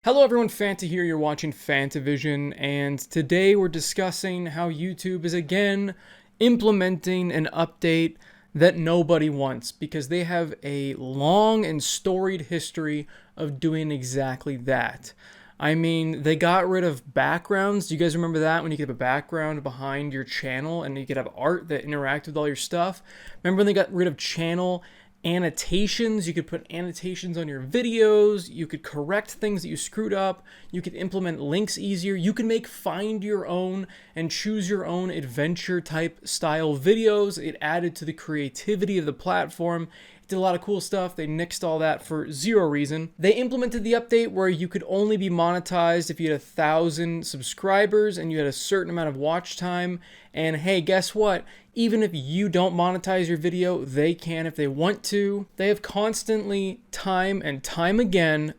Hello everyone, Fanta here, you're watching FANTAVISION, and today we're discussing how YouTube is again implementing an update that nobody wants because they have a long and storied history of doing exactly that. I mean, they got rid of backgrounds. Do you guys remember that? When you could have a background behind your channel and you could have art that interacted with all your stuff? Remember when they got rid of channel annotations? You could put annotations on your videos, you could correct things that you screwed up, you could implement links easier, you can make find your own and choose your own adventure type style videos. It added to the creativity of the platform. It did a lot of cool stuff. They nixed all that for zero reason. They implemented the update where you could only be monetized if you had 1,000 subscribers and you had a certain amount of watch time. And hey, guess what? Even if you don't monetize your video, they can if they want to. They have constantly, time and time again,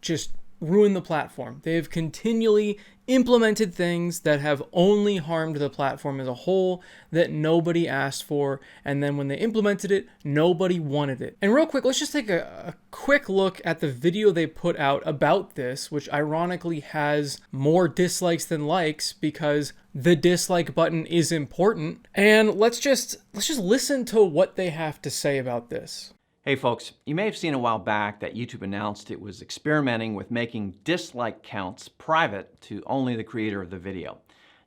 just ruined the platform. They have continually implemented things that have only harmed the platform as a whole that nobody asked for, and then when they implemented it, nobody wanted it. And real quick, let's just take a quick look at the video they put out about this, which ironically has more dislikes than likes because the dislike button is important. And let's just listen to what they have to say about this. Hey folks, you may have seen a while back that YouTube announced it was experimenting with making dislike counts private to only the creator of the video.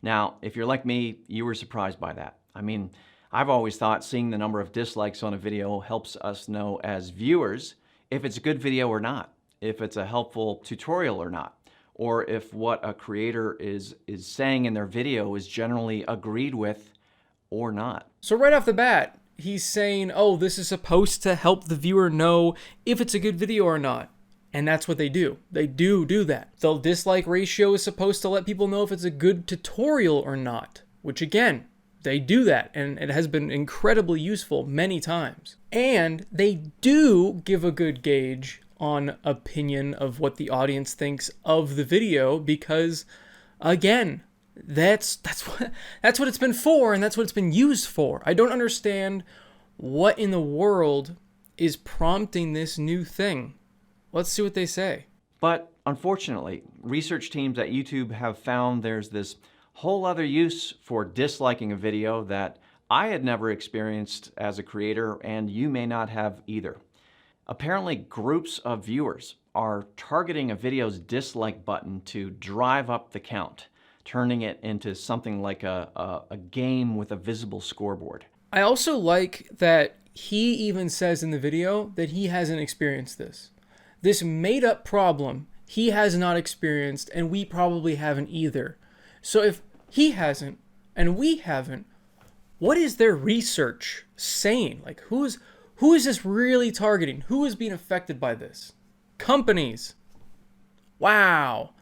Now, if you're like me, you were surprised by that. I mean, I've always thought seeing the number of dislikes on a video helps us know as viewers if it's a good video or not, if it's a helpful tutorial or not, or if what a creator is saying in their video is generally agreed with or not. So right off the bat, he's saying, oh, this is supposed to help the viewer know if it's a good video or not. And that's what they do. They do that. The dislike ratio is supposed to let people know if it's a good tutorial or not, which again, they do that. And it has been incredibly useful many times. And they do give a good gauge on opinion of what the audience thinks of the video because, again, that's what it's been for, and that's what it's been used for. I don't understand what in the world is prompting this new thing. Let's see what they say. But unfortunately, research teams at YouTube have found there's this whole other use for disliking a video that I had never experienced as a creator, and you may not have either. Apparently, groups of viewers are targeting a video's dislike button to drive up the count, turning it into something like a game with a visible scoreboard. I also like that he even says in the video that he hasn't experienced this. This made-up problem he has not experienced, and we probably haven't either. So if he hasn't, and we haven't, what is their research saying? Like, who is this really targeting? Who is being affected by this? Companies. Wow.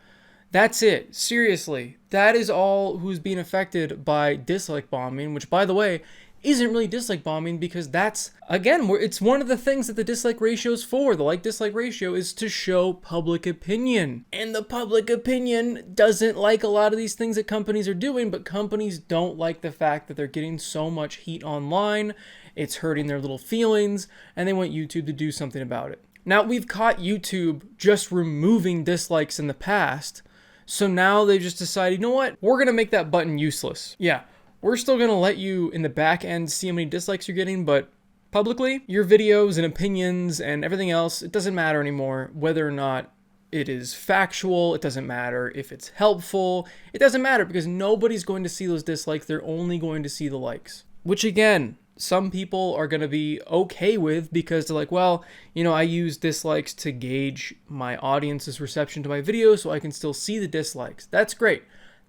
That's it. Seriously. That is all who's being affected by dislike bombing, which, by the way, isn't really dislike bombing because that's, again, it's one of the things that the dislike ratio is for. The like-dislike ratio is to show public opinion. And the public opinion doesn't like a lot of these things that companies are doing, but companies don't like the fact that they're getting so much heat online. It's hurting their little feelings, and they want YouTube to do something about it. Now, we've caught YouTube just removing dislikes in the past, so now they've just decided, you know what? We're going to make that button useless. Yeah, we're still going to let you in the back end see how many dislikes you're getting, but publicly, your videos and opinions and everything else, it doesn't matter anymore whether or not it is factual. It doesn't matter if it's helpful. It doesn't matter because nobody's going to see those dislikes. They're only going to see the likes, which again, some people are going to be okay with because they're like, well, you know, I use dislikes to gauge my audience's reception to my video so I can still see the dislikes. That's great.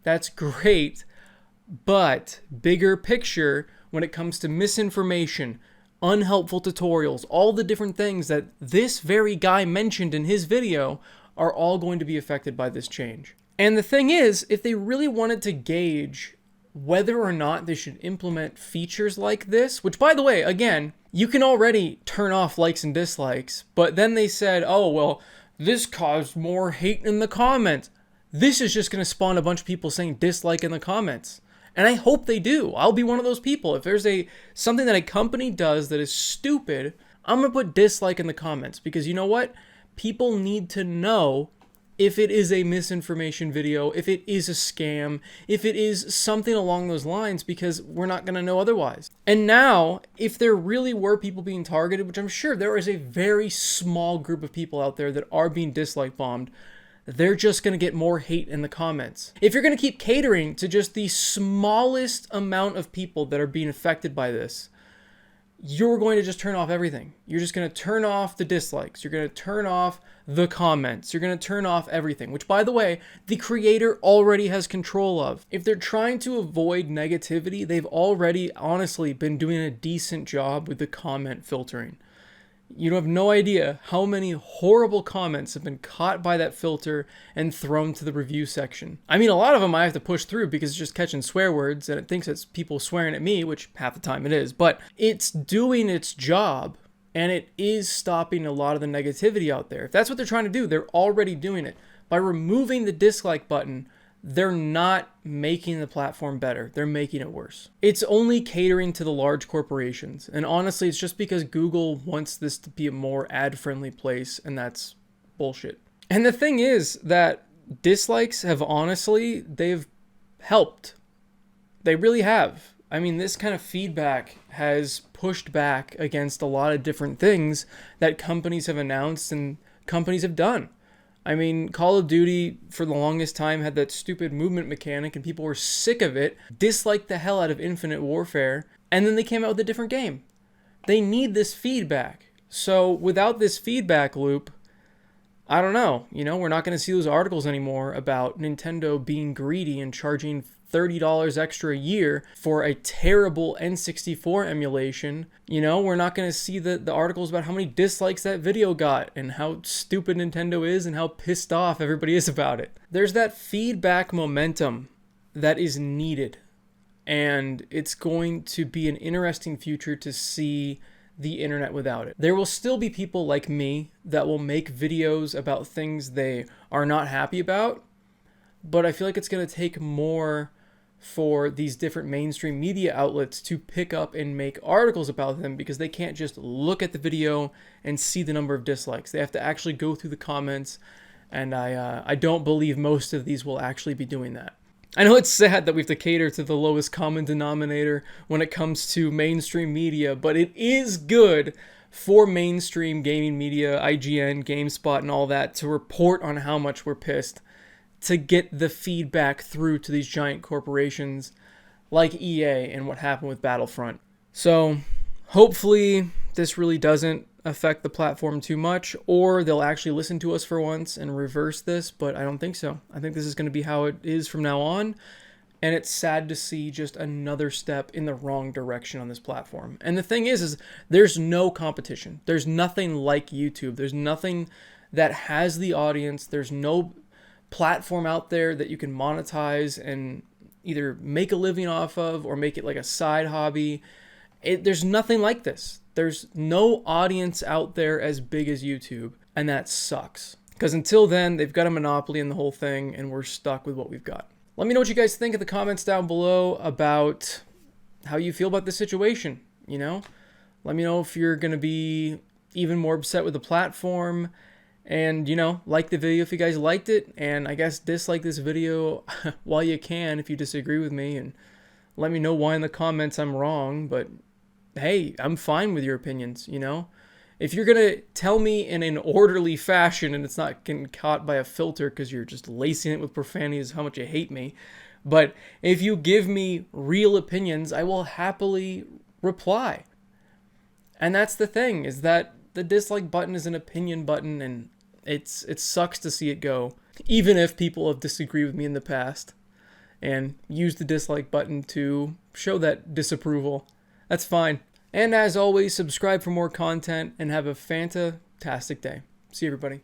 That's great. But bigger picture, when it comes to misinformation, unhelpful tutorials, all the different things that this very guy mentioned in his video are all going to be affected by this change. And the thing is, if they really wanted to gauge whether or not they should implement features like this, which, by the way, again, you can already turn off likes and dislikes, but then they said, oh, well, this caused more hate in the comments. This is just going to spawn a bunch of people saying dislike in the comments. And I hope they do. I'll be one of those people. If there's something that a company does that is stupid, I'm going to put dislike in the comments because you know what? People need to know if it is a misinformation video, if it is a scam, if it is something along those lines, because we're not going to know otherwise. And now, if there really were people being targeted, which I'm sure there is a very small group of people out there that are being dislike bombed, they're just going to get more hate in the comments. If you're going to keep catering to just the smallest amount of people that are being affected by this, you're going to just turn off everything. You're just going to turn off the dislikes. You're going to turn off the comments. You're going to turn off everything, which, by the way, the creator already has control of. If they're trying to avoid negativity, they've already honestly been doing a decent job with the comment filtering. You have no idea how many horrible comments have been caught by that filter and thrown to the review section. I mean, a lot of them I have to push through because it's just catching swear words and it thinks it's people swearing at me, which half the time it is. But it's doing its job and it is stopping a lot of the negativity out there. If that's what they're trying to do, they're already doing it. By removing the dislike button, they're not making the platform better. They're making it worse. It's only catering to the large corporations. And honestly, it's just because Google wants this to be a more ad-friendly place, and that's bullshit. And the thing is that dislikes have honestly, they've helped. They really have. I mean, this kind of feedback has pushed back against a lot of different things that companies have announced and companies have done. I mean, Call of Duty for the longest time had that stupid movement mechanic and people were sick of it, disliked the hell out of Infinite Warfare, and then they came out with a different game. They need this feedback. So without this feedback loop, I don't know, we're not going to see those articles anymore about Nintendo being greedy and charging $30 extra a year for a terrible N64 emulation. We're not going to see the articles about how many dislikes that video got and how stupid Nintendo is and how pissed off everybody is about it. There's that feedback momentum that is needed, and it's going to be an interesting future to see the internet without it. There will still be people like me that will make videos about things they are not happy about, but I feel like it's going to take more for these different mainstream media outlets to pick up and make articles about them, because they can't just look at the video and see the number of dislikes. They have to actually go through the comments, and I don't believe most of these will actually be doing that. I know it's sad that we have to cater to the lowest common denominator when it comes to mainstream media, but it is good for mainstream gaming media, IGN, GameSpot, and all that to report on how much we're pissed, to get the feedback through to these giant corporations like EA and what happened with Battlefront. So hopefully this really doesn't affect the platform too much, or they'll actually listen to us for once and reverse this, but I don't think so. I think this is going to be how it is from now on, and it's sad to see just another step in the wrong direction on this platform. And the thing is there's no competition. There's nothing like YouTube. There's nothing that has the audience. There's no platform out there that you can monetize and either make a living off of or make it like a side hobby. There's nothing like this. There's no audience out there as big as YouTube, and that sucks. Because until then, they've got a monopoly in the whole thing, and we're stuck with what we've got. Let me know what you guys think in the comments down below about how you feel about this situation, Let me know if you're going to be even more upset with the platform. And, like the video if you guys liked it, and I guess dislike this video while you can if you disagree with me, and let me know why in the comments I'm wrong. But hey, I'm fine with your opinions, If you're going to tell me in an orderly fashion and it's not getting caught by a filter because you're just lacing it with profanities how much you hate me, but if you give me real opinions, I will happily reply. And that's the thing, is that the dislike button is an opinion button, and it sucks to see it go, even if people have disagreed with me in the past and used the dislike button to show that disapproval. That's fine. And as always, subscribe for more content and have a fantastic day. See you, everybody.